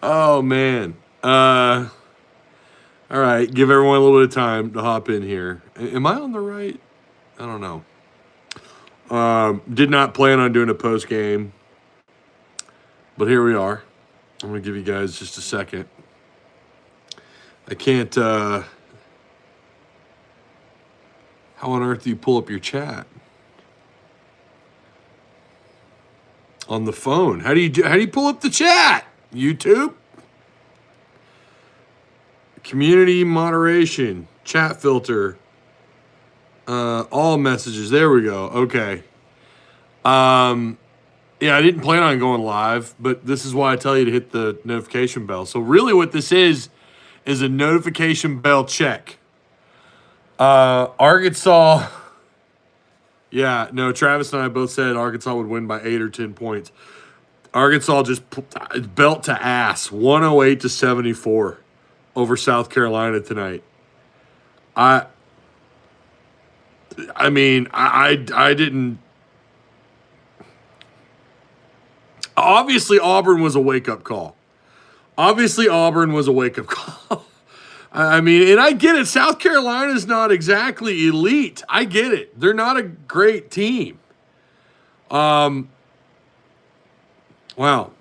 Oh, man. All right. Give everyone a little bit of time to hop in here. Am I on the right? I don't know. Did not plan on doing a post game, but here we are. I'm going to give you guys just a second. I can't. How on earth do you pull up your chat on the phone? How do you pull up the chat? YouTube, community moderation, chat filter, all messages. There we go. Okay. Yeah, I didn't plan on going live, but this is why I tell you to hit the notification bell. So really, what this is a notification bell check. Arkansas. Yeah, no, Travis and I both said Arkansas would win by 8 or 10 points. Arkansas just belt to ass, 108-74 over South Carolina tonight. I mean, I didn't. Obviously, Auburn was a wake-up call. I mean, and I get it. South Carolina's not exactly elite. I get it. They're not a great team. Wow.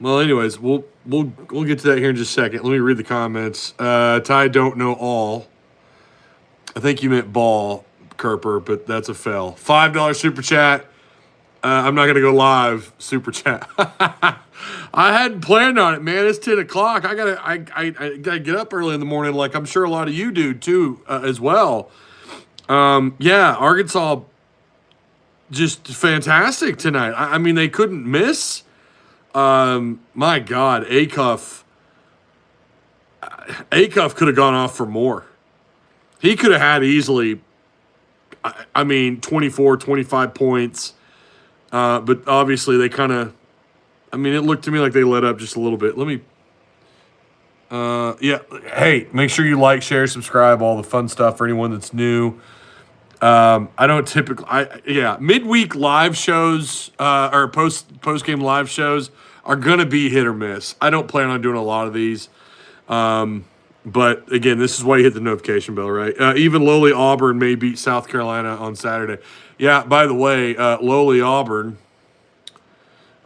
Well, anyways, we'll get to that here in just a second. Let me read the comments. Ty don't know all. I think you meant ball, Kerper, but that's a fail. $5 super chat. I'm not gonna go live. Super chat. I hadn't planned on it, man. It's 10 o'clock. I gotta get up early in the morning, like I'm sure a lot of you do too, as well. Yeah, Arkansas just fantastic tonight. I mean, they couldn't miss. My God, Acuff could have gone off for more. He could have had easily, 24, 25 points. But obviously they kind of, it looked to me like they let up just a little bit. Let me, yeah. Hey, make sure you like, share, subscribe, all the fun stuff for anyone that's new. I don't typically, midweek live shows, or post-game live shows are going to be hit or miss. I don't plan on doing a lot of these. But again, this is why you hit the notification bell, right? Even lowly Auburn may beat South Carolina on Saturday. Yeah, by the way, lowly Auburn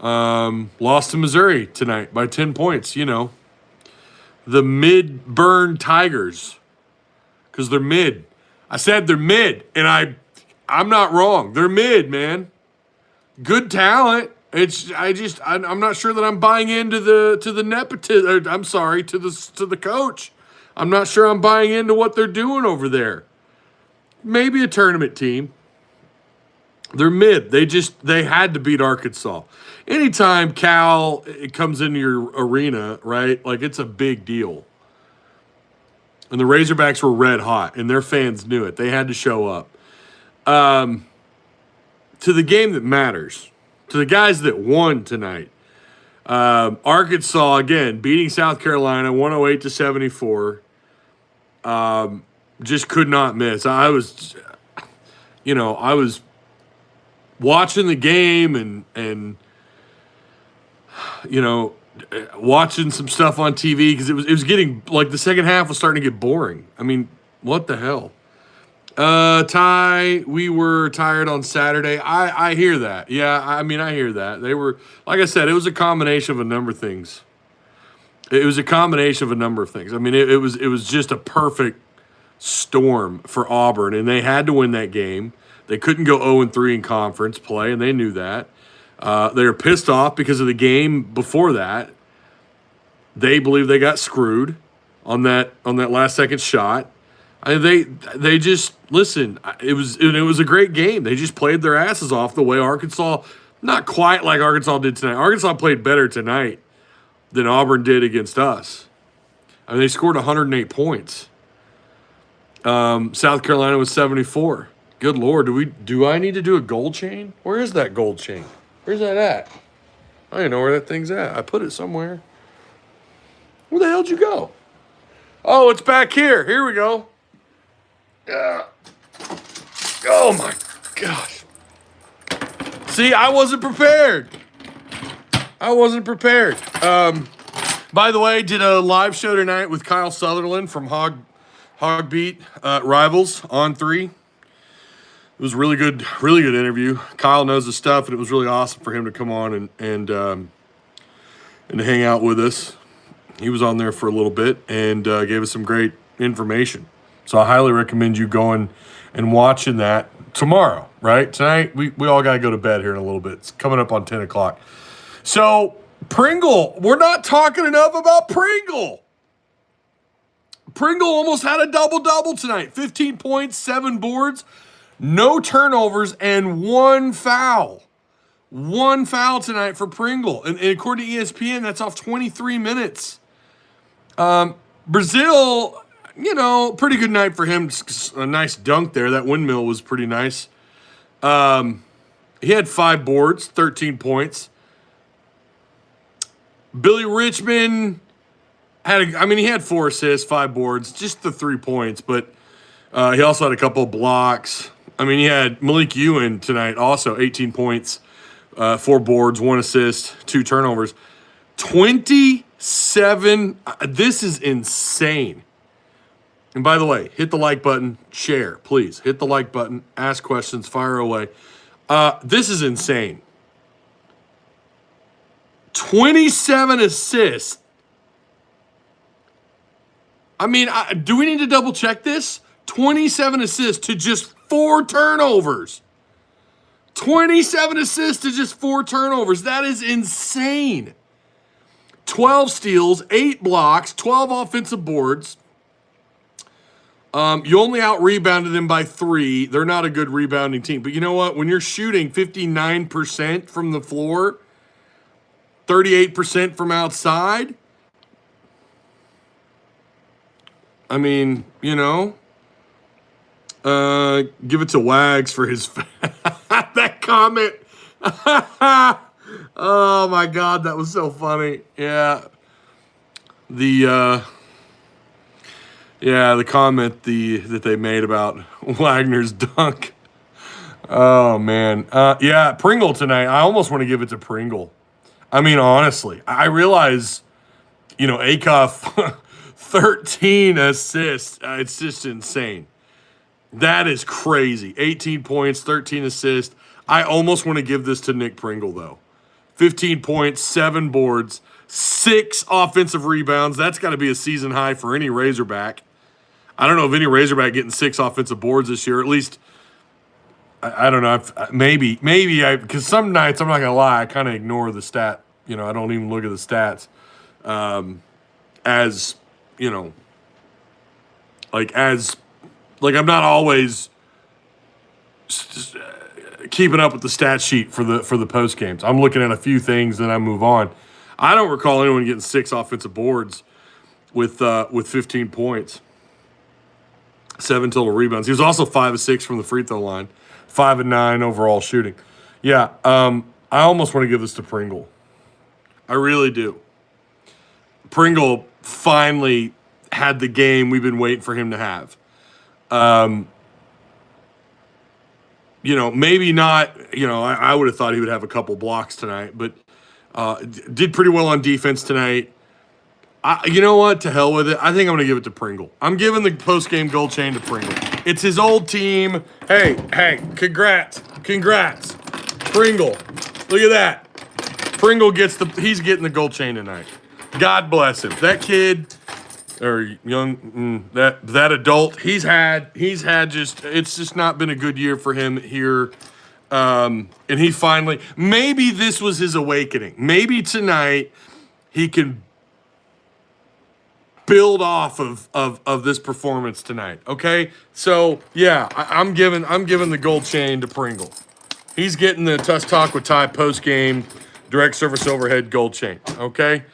lost to Missouri tonight by 10 points. You know, the mid-burn Tigers, because they're mid. I said they're mid, and I'm not wrong. They're mid, man. Good talent. I'm not sure that I'm buying into the nepotism. I'm sorry, to the coach. I'm not sure I'm buying into what they're doing over there. Maybe a tournament team. They're mid. They had to beat Arkansas. Anytime Cal comes into your arena, right? Like, it's a big deal. And the Razorbacks were red hot, and their fans knew it. They had to show up. To the game that matters, to the guys that won tonight, Arkansas, again, beating South Carolina 108-74. Just could not miss. I was watching the game and watching some stuff on TV because it was getting, like, the second half was starting to get boring. I mean, what the hell? Ty, we were tired on Saturday. I hear that. Yeah, I hear that. They were, like I said, it was a combination of a number of things. It was just a perfect storm for Auburn, and they had to win that game. They couldn't go 0-3 in conference play, and they knew that. They were pissed off because of the game before that. They believe they got screwed on that last second shot. They just, listen, it was a great game. They just played their asses off the way Arkansas, not quite like Arkansas did tonight. Arkansas played better tonight than Auburn did against us. They scored 108 points. South Carolina was 74. Good Lord, do I need to do a gold chain? Where is that gold chain? Where's that at? I don't even know where that thing's at. I put it somewhere. Where the hell'd you go? Oh, it's back here. Here we go. Oh my gosh. See, I wasn't prepared. By the way, did a live show tonight with Kyle Sutherland from Hog Beat Rivals on 3. It was really good interview. Kyle knows the stuff, and it was really awesome for him to come on and to hang out with us. He was on there for a little bit and gave us some great information. So I highly recommend you going and watching that tomorrow, right? Tonight, we all got to go to bed here in a little bit. It's coming up on 10 o'clock. So Pringle, we're not talking enough about Pringle. Pringle almost had a double-double tonight. 15 points, 7 boards, no turnovers, and 1 foul. 1 foul tonight for Pringle. And according to ESPN, that's off 23 minutes. Brazil, pretty good night for him. A nice dunk there. That windmill was pretty nice. He had 5 boards, 13 points. Billy Richmond he had 4 assists, 5 boards, just the 3 points, but he also had a couple of blocks. He had Malik Ewan tonight also, 18 points, 4 boards, 1 assist, 2 turnovers. 27, this is insane. And by the way, hit the like button, share, please. Hit the like button, ask questions, fire away. This is insane. 27 assists. Do we need to double check this? 27 assists to just 4 turnovers. 27 assists to just 4 turnovers. That is insane. 12 steals, 8 blocks, 12 offensive boards. You only out-rebounded them by 3. They're not a good rebounding team. But you know what? When you're shooting 59% from the floor, 38% from outside, give it to Wags for his that comment. Oh my God, that was so funny. Yeah. The comment that they made about Wagner's dunk. Oh man. Pringle tonight. I almost want to give it to Pringle. Honestly, I realize, Acuff 13 assists. It's just insane. That is crazy. 18 points, 13 assists. I almost want to give this to Nick Pringle, though. 15 points, 7 boards, 6 offensive rebounds. That's got to be a season high for any Razorback. I don't know if any Razorback getting 6 offensive boards this year. At least, I don't know. Maybe because some nights, I'm not going to lie, I kind of ignore the stat. I don't even look at the stats I'm not always keeping up with the stat sheet for the post games. I'm looking at a few things, then I move on. I don't recall anyone getting 6 offensive boards with 15 points, 7 total rebounds. He was also 5 of 6 from the free throw line, 5 of 9 overall shooting. Yeah, I almost want to give this to Pringle. I really do. Pringle finally had the game we've been waiting for him to have. Maybe not, I would have thought he would have a couple blocks tonight, but did pretty well on defense tonight. You know what? To hell with it. I think I'm going to give it to Pringle. I'm giving the post-game gold chain to Pringle. It's his old team. Hey, congrats. Pringle. Look at that. Pringle he's getting the gold chain tonight. God bless him. That kid, or young, that adult, he's had it's just not been a good year for him here. And he finally, maybe this was his awakening. Maybe tonight he can build off of this performance tonight. Okay? So yeah, I'm giving the gold chain to Pringle. He's getting the Tuss Talk with Ty post game direct service overhead gold chain. Okay?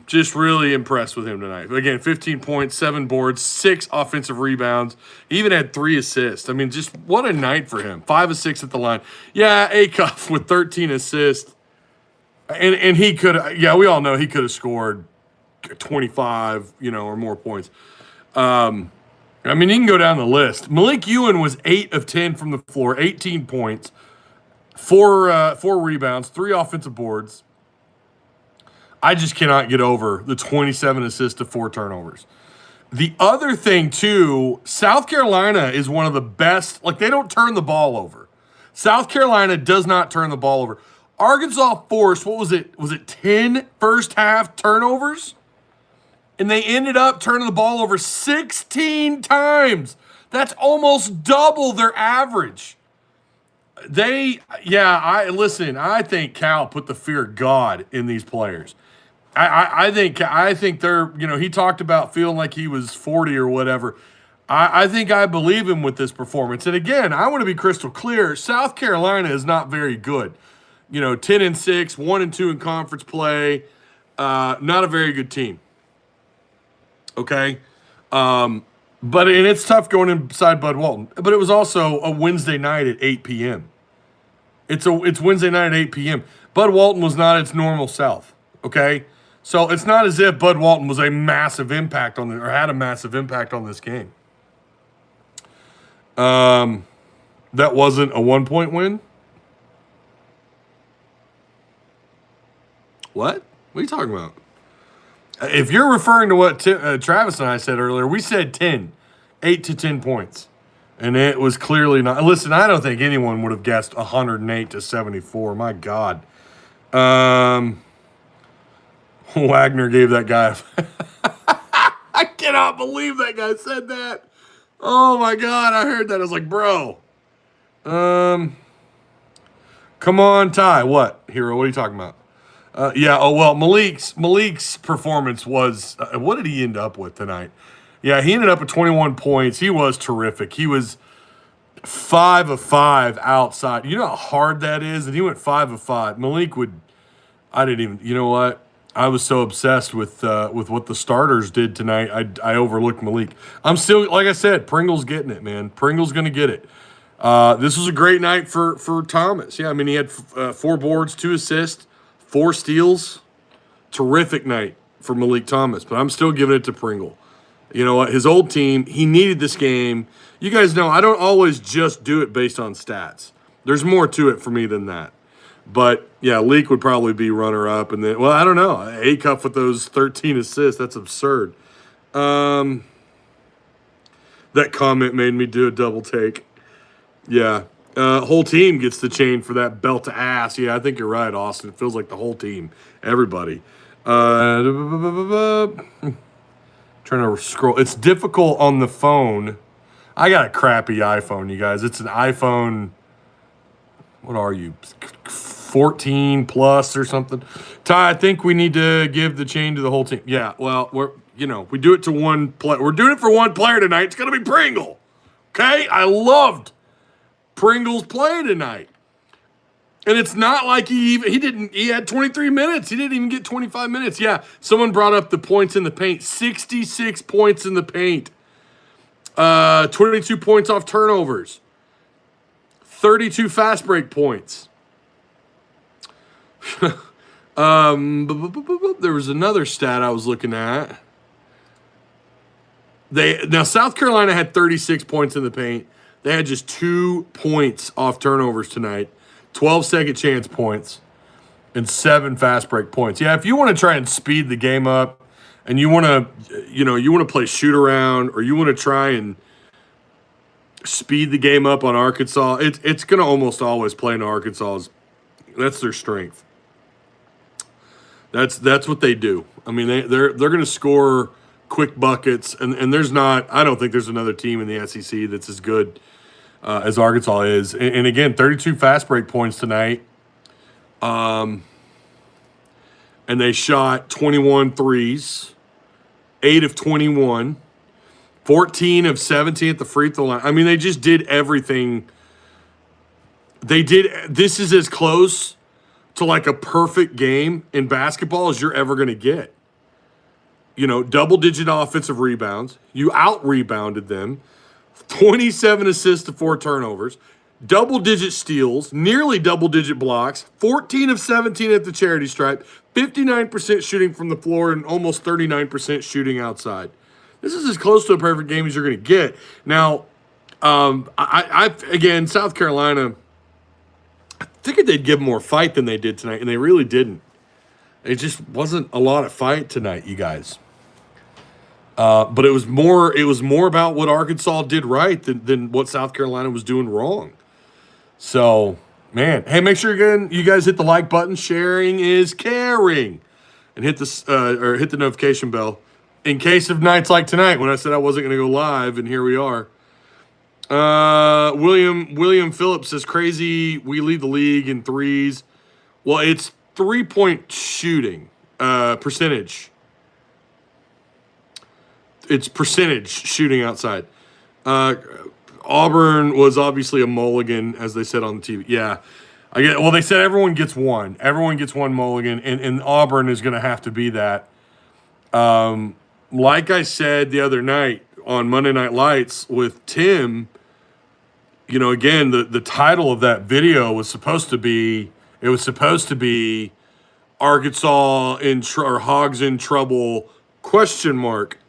Just really impressed with him tonight. Again, 15 points, 7 boards, 6 offensive rebounds. He even had 3 assists. Just what a night for him. 5 of 6 at the line. Yeah, Acuff with 13 assists. And he could, we all know he could have scored 25, or more points. You can go down the list. Malik Ewan was 8 of 10 from the floor, 18 points, 4 rebounds, 3 offensive boards. I just cannot get over the 27 assists to 4 turnovers. The other thing, too, South Carolina is one of the best. Like, they don't turn the ball over. South Carolina does not turn the ball over. Arkansas forced, what was it? Was it 10 first half turnovers? And they ended up turning the ball over 16 times. That's almost double their average. I think Cal put the fear of God in these players. I think they're, he talked about feeling like he was 40 or whatever. I think I believe him with this performance. And again, I want to be crystal clear. South Carolina is not very good. 10-6, 1-2 in conference play. Not a very good team. Okay. But it's tough going inside Bud Walton. But it was also a Wednesday night at 8 p.m. It's Wednesday night at 8 p.m. Bud Walton was not its normal self. Okay. So it's not as if Bud Walton was a massive impact on or had a massive impact on this game. That wasn't a 1-point win. What are you talking about? If you're referring to what Travis and I said earlier, we said 10, 8 to 10 points. And it was clearly not. Listen, I don't think anyone would have guessed 108 to 74. My God. Wagner gave that guy. I cannot believe that guy said that. Oh my God, I heard that. I was like, bro. Come on, Ty. What, Hero? What are you talking about? Malik's performance was. What did he end up with tonight? Yeah, he ended up with 21 points. He was terrific. He was 5 of 5 outside. You know how hard that is? And he went 5 of 5. Malik would. I didn't even. You know what? I was so obsessed with what the starters did tonight. I overlooked Malik. I'm still, like I said, Pringle's getting it, man. Pringle's going to get it. This was a great night for Thomas. Yeah, I mean, he had 4 boards, 2 assists, 4 steals. Terrific night for Malik Thomas, but I'm still giving it to Pringle. You know what? His old team, he needed this game. You guys know I don't always just do it based on stats. There's more to it for me than that. But, yeah, Leak would probably be runner-up. And then, well, I don't know. A-Cup with those 13 assists, that's absurd. That comment made me do a double take. Yeah. Whole team gets the chain for that belt to ass. Yeah, I think you're right, Austin. It feels like the whole team. Everybody. Trying to scroll. It's difficult on the phone. I got a crappy iPhone, you guys. It's an iPhone. What are you? 14 plus or something. Ty, I think we need to give the chain to the whole team. Yeah, well, we do it to one player. We're doing it for one player tonight. It's going to be Pringle. Okay? I loved Pringle's play tonight. And it's not like he had 23 minutes. He didn't even get 25 minutes. Yeah, someone brought up the points in the paint. 66 points in the paint. 22 points off turnovers. 32 fast break points. There was another stat I was looking at. Now South Carolina had 36 points in the paint. They had just 2 points off turnovers tonight. 12 second chance points and 7 fast break points. Yeah, if you want to try and speed the game up and you want to play shoot around or you want to try and speed the game up on Arkansas, it's going to almost always play into Arkansas's. That's their strength. That's what they do. I mean, they're going to score quick buckets, and there's not. I don't think there's another team in the SEC that's as good as Arkansas is. And again, 32 fast break points tonight. And they shot 21 threes, 8 of 21, 14 of 17 at the free throw line. I mean, they just did everything. This is as close to like a perfect game in basketball as you're ever going to get. Double-digit offensive rebounds. You out-rebounded them. 27 assists to 4 turnovers. Double-digit steals. Nearly double-digit blocks. 14 of 17 at the charity stripe. 59% shooting from the floor and almost 39% shooting outside. This is as close to a perfect game as you're going to get. Now, again, South Carolina, I figured they'd give more fight than they did tonight, and they really didn't. It just wasn't a lot of fight tonight, you guys. But it was more about what Arkansas did right than what South Carolina was doing wrong. So, man, hey, make sure you guys hit the like button. Sharing is caring, and hit the notification bell in case of nights like tonight when I said I wasn't going to go live, and here we are. William Phillips says crazy. We lead the league in threes. Well, it's 3-point shooting percentage. It's percentage shooting outside. Auburn was obviously a mulligan, as they said on the TV. Yeah, well, they said everyone gets one. Everyone gets one mulligan, and Auburn is going to have to be that. Like I said the other night on Monday Night Lights with Tim, again, the title of that video was supposed to be Arkansas or Hogs in trouble, question mark,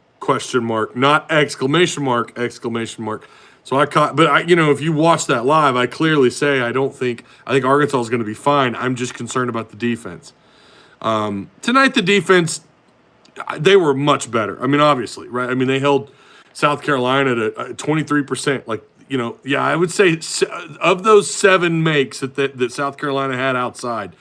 not exclamation mark. So I caught, but if you watch that live, I clearly say I think Arkansas is going to be fine. I'm just concerned about the defense. Tonight, the defense, they were much better. I mean, obviously, right? I mean, they held South Carolina to 23%. I would say of those 7 makes that South Carolina had outside,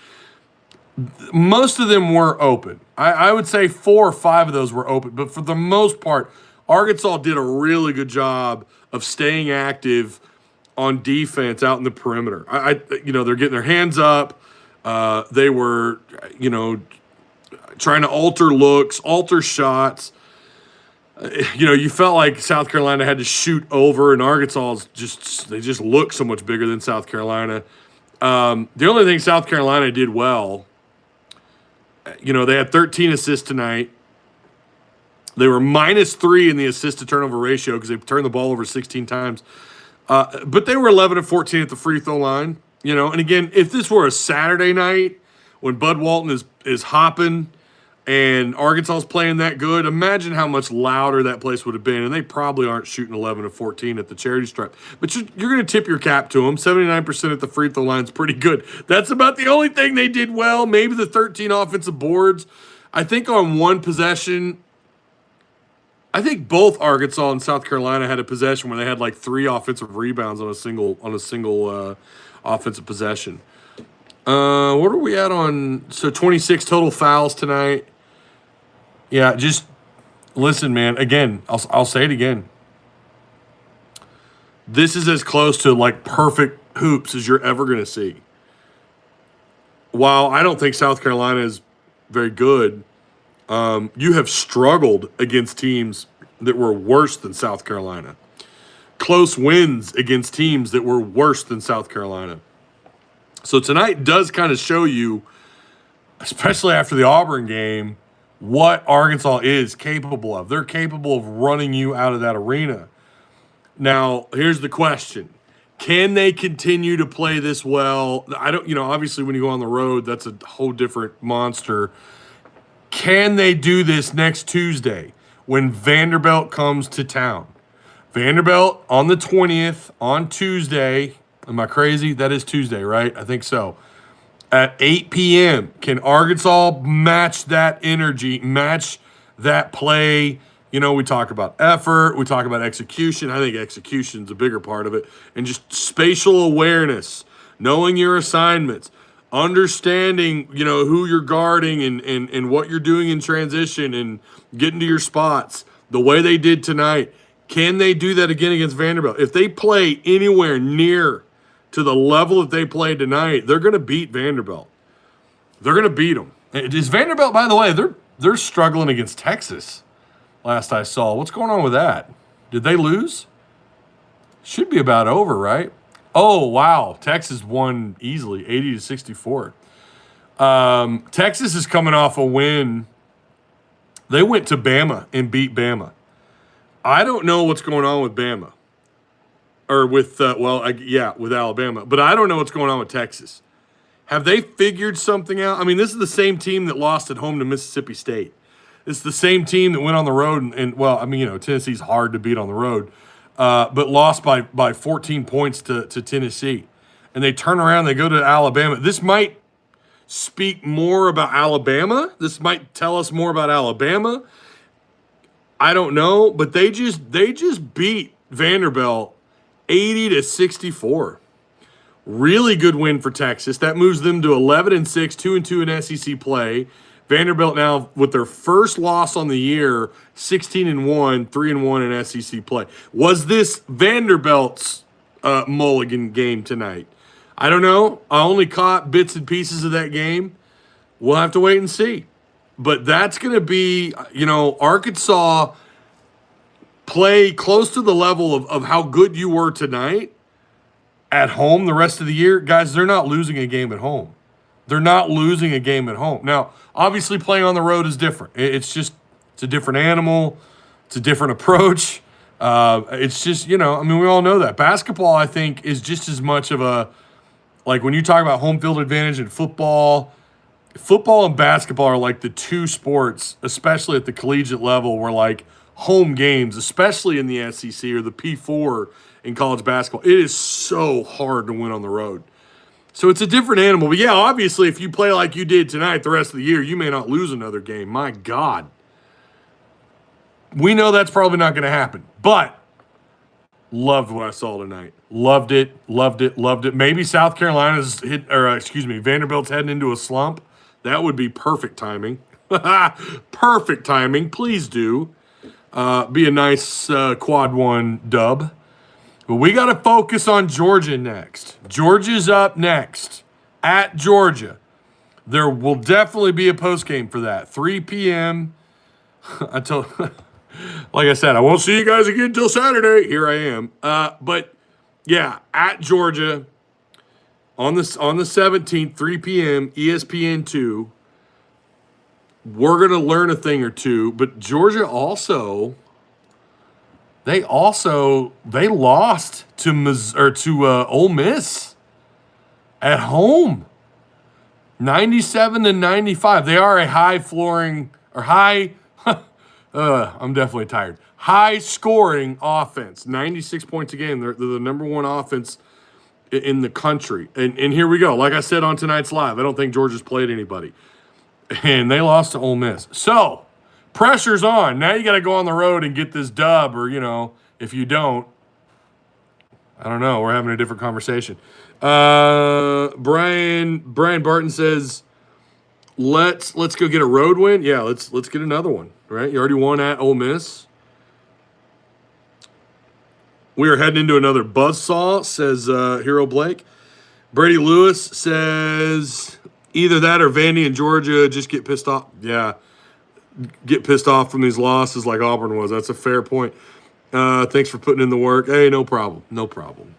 most of them were open. I would say 4 or 5 of those were open, but for the most part, Arkansas did a really good job of staying active on defense out in the perimeter. They're getting their hands up. They were, trying to alter looks, alter shots. You felt like South Carolina had to shoot over, and Arkansas they just look so much bigger than South Carolina. The only thing South Carolina did well, they had 13 assists tonight. They were -3 in the assist to turnover ratio because they turned the ball over 16 times. But they were 11 of 14 at the free throw line. And again, if this were a Saturday night when Bud Walton is hopping and Arkansas is playing that good, imagine how much louder that place would have been. And they probably aren't shooting 11 of 14 at the charity stripe. But you're going to tip your cap to them. 79% at the free throw line is pretty good. That's about the only thing they did well. Maybe the 13 offensive boards. I think on one possession, I think both Arkansas and South Carolina had a possession where they had 3 offensive rebounds on a single offensive possession. What are we at on? So 26 total fouls tonight. Yeah, just listen, man. Again, I'll say it again. This is as close to perfect hoops as you're ever going to see. While I don't think South Carolina is very good, you have struggled against teams that were worse than South Carolina. Close wins against teams that were worse than South Carolina. So tonight does kind of show you, especially after the Auburn game, what Arkansas is capable of. They're capable of running you out of that arena. Now, here's the question. Can they continue to play this well? Obviously when you go on the road, that's a whole different monster. Can they do this next Tuesday when Vanderbilt comes to town? Vanderbilt on the 20th, on Tuesday. Am I crazy? That is Tuesday, right? I think so. At 8 p.m., can Arkansas match that energy, match that play? We talk about effort. We talk about execution. I think execution's a bigger part of it. And just spatial awareness, knowing your assignments, understanding, who you're guarding and what you're doing in transition and getting to your spots the way they did tonight. Can they do that again against Vanderbilt? If they play anywhere near to the level that they played tonight, they're going to beat Vanderbilt. They're going to beat them. Is Vanderbilt, by the way, they're struggling against Texas last I saw. What's going on with that? Did they lose? Should be about over, right? Oh, wow. Texas won easily, 80-64. Texas is coming off a win. They went to Bama and beat Bama. I don't know what's going on with Bama. Or with, with Alabama. But I don't know what's going on with Texas. Have they figured something out? I mean, this is the same team that lost at home to Mississippi State. It's the same team that went on the road and Tennessee's hard to beat on the road, but lost by 14 points to Tennessee. And they turn around, they go to Alabama. This might speak more about Alabama. This might tell us more about Alabama. I don't know, but they just beat Vanderbilt 80-64. Really good win for Texas. That moves them to 11-6, 2-2 in SEC play. Vanderbilt now with their first loss on the year, 16-1, 3-1 in SEC play. Was this Vanderbilt's mulligan game tonight? I don't know. I only caught bits and pieces of that game. We'll have to wait and see. But that's going to be, Arkansas play close to the level of how good you were tonight at home the rest of the year. Guys, they're not losing a game at home. They're not losing a game at home. Now, obviously playing on the road is different. It's a different animal. It's a different approach. It's just, we all know that. Basketball, I think, is just as much of a, like when you talk about home field advantage in football and basketball are like the two sports, especially at the collegiate level, where like home games, especially in the SEC or the P4 in college basketball, it is so hard to win on the road. So it's a different animal. But yeah, obviously, if you play like you did tonight the rest of the year, you may not lose another game. My God. We know that's probably not going to happen. But loved what I saw tonight. Loved it. Maybe South Carolina's Vanderbilt's heading into a slump. That would be perfect timing. Perfect timing. Please do. Be a nice quad one dub. But we got to focus on Georgia next. Georgia's up next at Georgia. There will definitely be a postgame for that. 3 p.m. Like I said, I won't see you guys again until Saturday. Here I am. But yeah, at Georgia on the 17th, 3 p.m., ESPN2. We're going to learn a thing or two. But Georgia also... They lost to Ole Miss at home, 97-95. They are a I'm definitely tired. High scoring offense, 96 points a game. They're the number one offense in the country. And here we go. Like I said on tonight's live, I don't think Georgia's played anybody, and they lost to Ole Miss. So. Pressure's on. Now you got to go on the road and get this dub, or, if you don't, I don't know. We're having a different conversation. Brian Barton says, let's go get a road win. Yeah, let's get another one, right? You already won at Ole Miss. We are heading into another buzzsaw, says Hero Blake. Brady Lewis says, either that or Vandy and Georgia just get pissed off. Yeah. Get pissed off from these losses like Auburn was. That's a fair point. Thanks for putting in the work. Hey, no problem.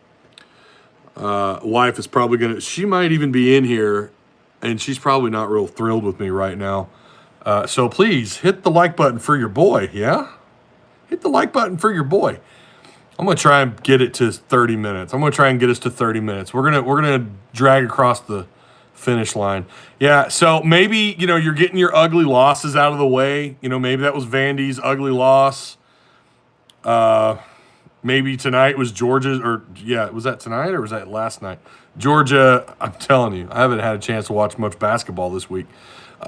Wife is probably she might even be in here, and she's probably not real thrilled with me right now. So please hit the like button for your boy, yeah? Hit the like button for your boy. I'm going to try and get it to 30 minutes. I'm going to try and get us to 30 minutes. We're going to drag across the finish line. Yeah, so maybe, you're getting your ugly losses out of the way. Maybe that was Vandy's ugly loss. Maybe tonight was Georgia's, was that tonight or was that last night? Georgia, I'm telling you, I haven't had a chance to watch much basketball this week.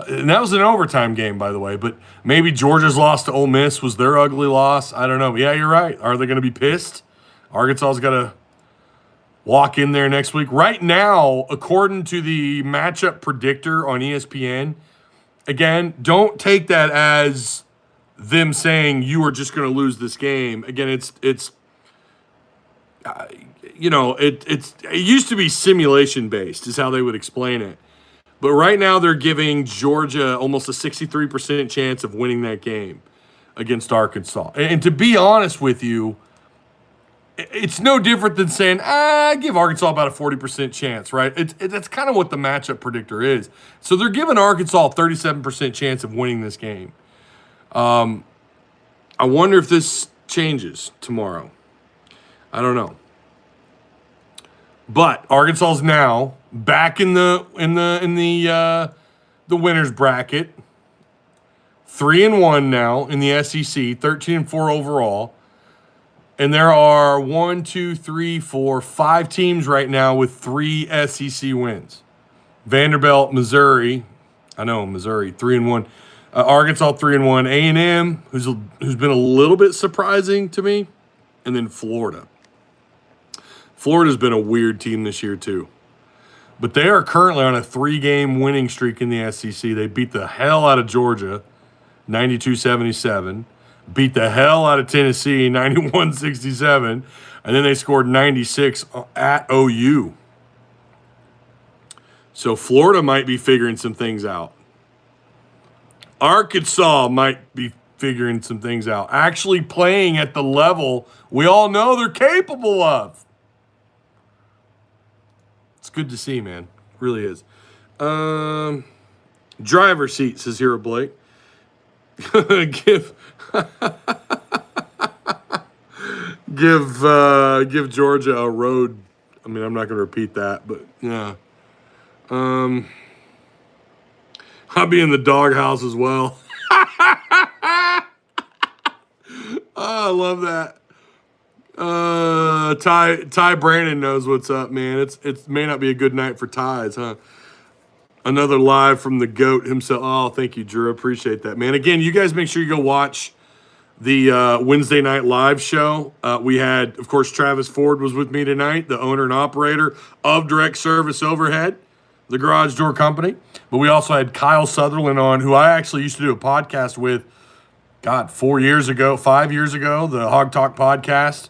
And that was an overtime game, by the way, but maybe Georgia's loss to Ole Miss was their ugly loss. I don't know. Yeah, you're right. Are they going to be pissed? Arkansas's got to walk in there next week. Right now, according to the matchup predictor on ESPN, again, don't take that as them saying you are just going to lose this game. Again, it used to be simulation based is how they would explain it. But right now they're giving Georgia almost a 63% chance of winning that game against Arkansas. And to be honest with you, it's no different than saying, give Arkansas about a 40% chance, right? That's kind of what the matchup predictor is. So they're giving Arkansas a 37% chance of winning this game. I wonder if this changes tomorrow. I don't know. But Arkansas's now back in the winners bracket. 3-1 now in the SEC, 13-4 overall. And there are 5 teams right now with 3 SEC wins. Vanderbilt, Missouri. I know Missouri 3-1. Arkansas 3-1. A&M, who's been a little bit surprising to me, and then Florida. Florida's been a weird team this year too, but they are currently on a 3-game winning streak in the SEC. They beat the hell out of Georgia, 92-77. Beat the hell out of Tennessee, 91-67. And then they scored 96 at OU. So Florida might be figuring some things out. Arkansas might be figuring some things out. Actually playing at the level we all know they're capable of. It's good to see, man. It really is. Driver seat, says Hero Blake. Give Georgia a road. I mean, I'm not going to repeat that, but yeah. I'll be in the doghouse as well. Oh, I love that. Ty Brandon knows what's up, man. It may not be a good night for ties, huh? Another live from the GOAT himself. Oh, thank you, Drew. Appreciate that, man. Again, you guys make sure you go watch the Wednesday night live show. We had, of course, Travis Ford was with me tonight, the owner and operator of Direct Service Overhead, the garage door company. But we also had Kyle Sutherland on, who I actually used to do a podcast with, 5 years ago, the Hog Talk podcast.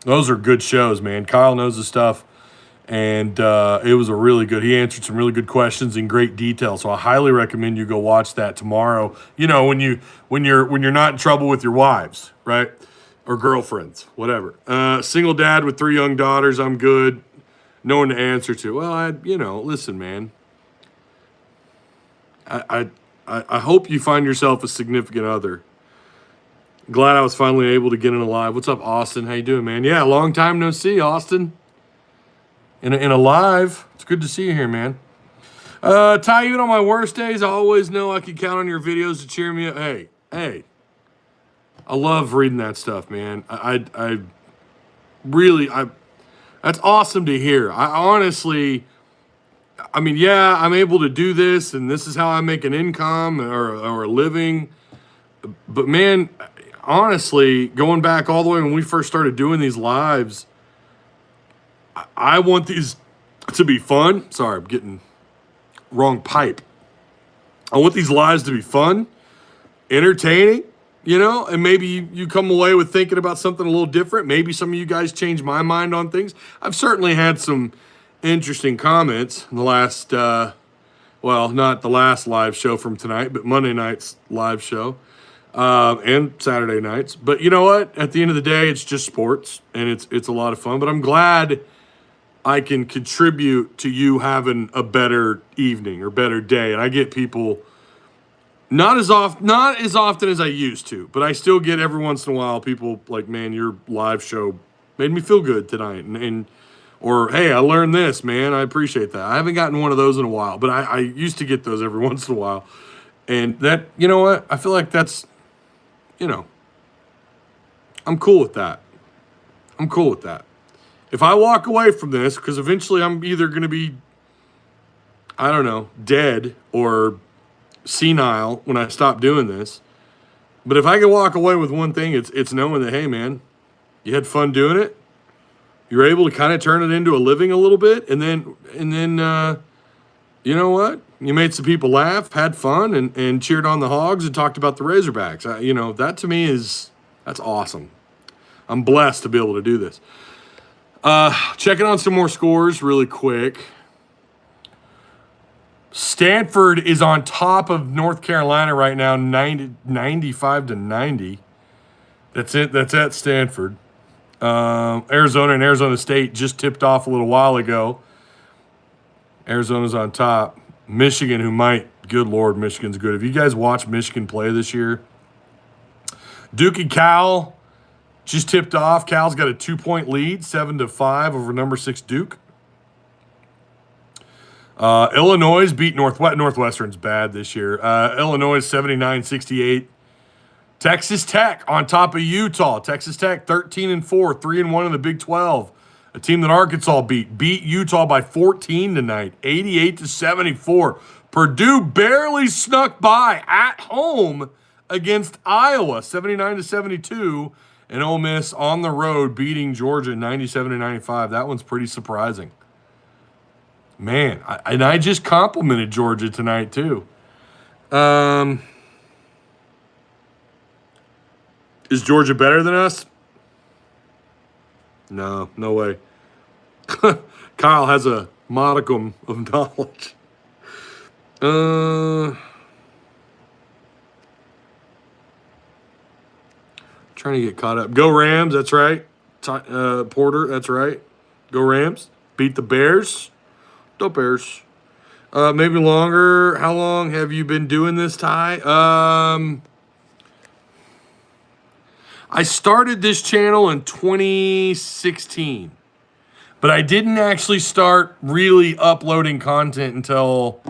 Those are good shows, man. Kyle knows the stuff. And it was he answered some really good questions in great detail. So I highly recommend you go watch that tomorrow. You know, when you're not in trouble with your wives, right? Or girlfriends, whatever. Single dad with 3 young daughters. I'm good. No one to answer to. Well, listen, man. I hope you find yourself a significant other. Glad I was finally able to get in a live. What's up, Austin? How you doing, man? Yeah, long time no see, Austin. In a live. It's good to see you here, man. Ty, even on my worst days, I always know I can count on your videos to cheer me up. Hey. I love reading that stuff, man. I really, that's awesome to hear. I honestly, I'm able to do this, and this is how I make an income or a living. But, man, honestly, going back all the way when we first started doing these lives, I want these to be fun. Sorry, I'm getting wrong pipe. I want these lives to be fun, entertaining, and maybe you come away with thinking about something a little different. Maybe some of you guys change my mind on things. I've certainly had some interesting comments in the last, not the last live show from tonight, but Monday night's live show. And Saturday nights. But you know what? At the end of the day, it's just sports, and it's a lot of fun. But I'm glad I can contribute to you having a better evening or better day. And I get people not as often as I used to, but I still get every once in a while people like, man, your live show made me feel good tonight. Or, hey, I learned this, man. I appreciate that. I haven't gotten one of those in a while, but I used to get those every once in a while. And that, you know what? I feel like that's, I'm cool with that. If I walk away from this, because eventually I'm either going to be, dead or senile when I stop doing this. But if I can walk away with one thing, it's knowing that, hey, man, you had fun doing it. You're able to kind of turn it into a living a little bit. And then you know what? You made some people laugh, had fun, and cheered on the Hogs and talked about the Razorbacks. That to me that's awesome. I'm blessed to be able to do this. Checking on some more scores really quick. Stanford is on top of North Carolina right now, 95-90. That's it. That's at Stanford. Arizona and Arizona State just tipped off a little while ago. Arizona's on top. Michigan, good Lord, Michigan's good. Have you guys watched Michigan play this year? Duke and Cal just tipped off. Cal's got a 2-point lead, 7-5 over number 6 Duke. Illinois beat Northwestern's bad this year. Illinois 79-68 Texas Tech on top of Utah. Texas Tech 13-4, 3-1 in the Big 12. A team that Arkansas beat Utah by 14 tonight, 88-74. Purdue barely snuck by at home against Iowa, 79-72. And Ole Miss on the road beating Georgia 97-95. That one's pretty surprising. Man, I just complimented Georgia tonight too. Is Georgia better than us? No way. Kyle has a modicum of knowledge. Trying to get caught up. Go Rams, that's right. Porter, that's right. Go Rams. Beat the Bears. Go Bears. Maybe longer. How long have you been doing this, Ty? I started this channel in 2016, but I didn't actually start really uploading content until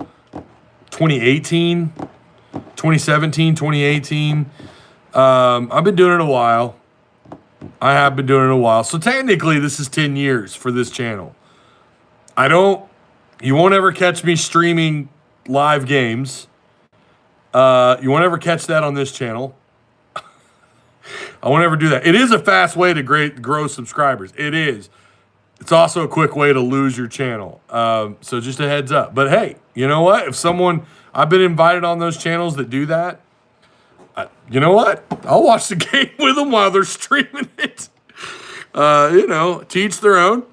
2018, 2017, 2018. I've been doing it a while. I have been doing it a while. So technically this is 10 years for this channel. You won't ever catch me streaming live games. You won't ever catch that on this channel. I won't ever do that. It is a fast way to grow subscribers. It is. It's also a quick way to lose your channel. So just a heads up. But hey, you know what? I've been invited on those channels that do that. You know what? I'll watch the game with them while they're streaming it. Teach their own.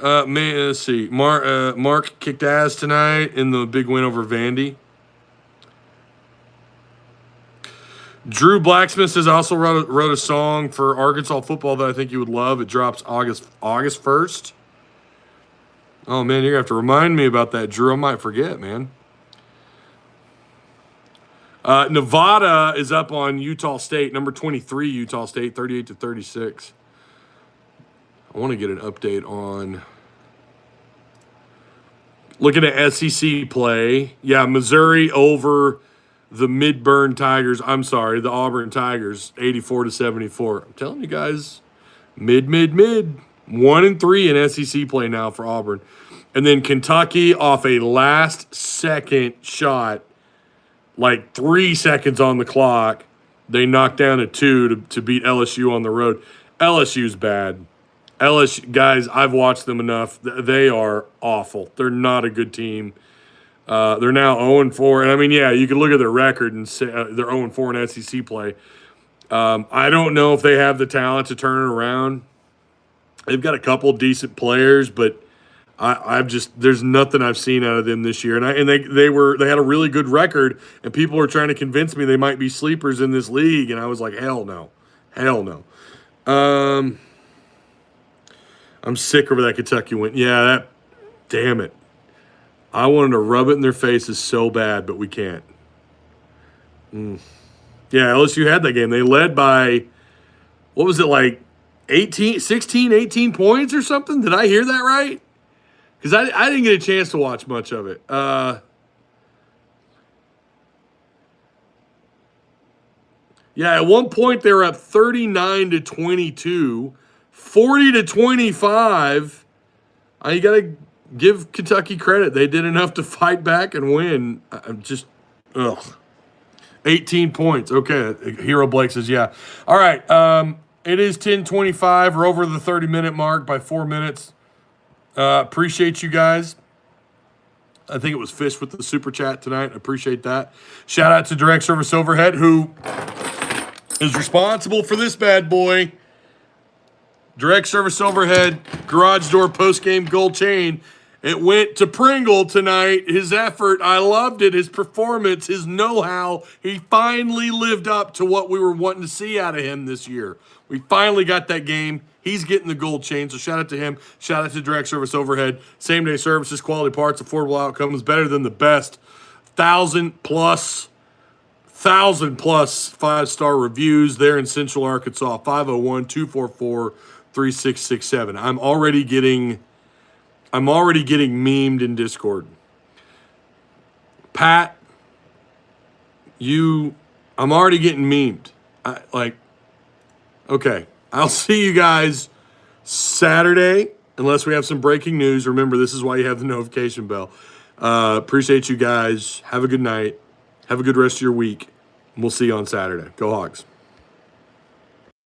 Let's see. Mark kicked ass tonight in the big win over Vandy. Drew Blacksmith has also wrote a song for Arkansas football that I think you would love. It drops August 1st. Oh, man, you're going to have to remind me about that, Drew. I might forget, man. Nevada is up on Utah State, number 23 Utah State, 38-36. I want to get an update on looking at SEC play. Yeah, Missouri over the the Auburn Tigers, 84-74. I'm telling you guys, mid. 1-3 in SEC play now for Auburn. And then Kentucky off a last-second shot, like 3 seconds on the clock. They knocked down a 2 to beat LSU on the road. LSU's bad. LSU, guys, I've watched them enough. They are awful. They're not a good team. They're now 0-4. And, I mean, yeah, you can look at their record and say they're 0-4 in SEC play. I don't know if they have the talent to turn it around. They've got a couple decent players, but there's nothing I've seen out of them this year. And they had a really good record, and people were trying to convince me they might be sleepers in this league, and I was like, hell no. I'm sick over that Kentucky win. Yeah, damn it. I wanted to rub it in their faces so bad, but we can't. Yeah, LSU had that game. They led by, what was it, like 18 points or something? Did I hear that right? Because I didn't get a chance to watch much of it. Yeah, at one point they were up 39-22, 40-25. You got to give Kentucky credit. They did enough to fight back and win. I'm just, 18 points. Okay, Hero Blake says, yeah. All right, it is 10:25. We're over the 30-minute mark by 4 minutes. Appreciate you guys. I think it was Fish with the super chat tonight. Appreciate that. Shout out to Direct Service Overhead, who is responsible for this bad boy. Direct Service Overhead, garage door post-game gold chain. It went to Pringle tonight. His effort, I loved it. His performance, his know-how. He finally lived up to what we were wanting to see out of him this year. We finally got that game. He's getting the gold chain, so shout out to him. Shout out to Direct Service Overhead. Same-day services, quality parts, affordable outcomes, better than the best. 1,000+ five-star reviews there in Central Arkansas. 501-244-3667. I'm already getting memed in Discord. Pat, you I'm already getting memed. Okay. I'll see you guys Saturday, unless we have some breaking news. Remember, this is why you have the notification bell. Appreciate you guys. Have a good night. Have a good rest of your week. And we'll see you on Saturday. Go Hogs.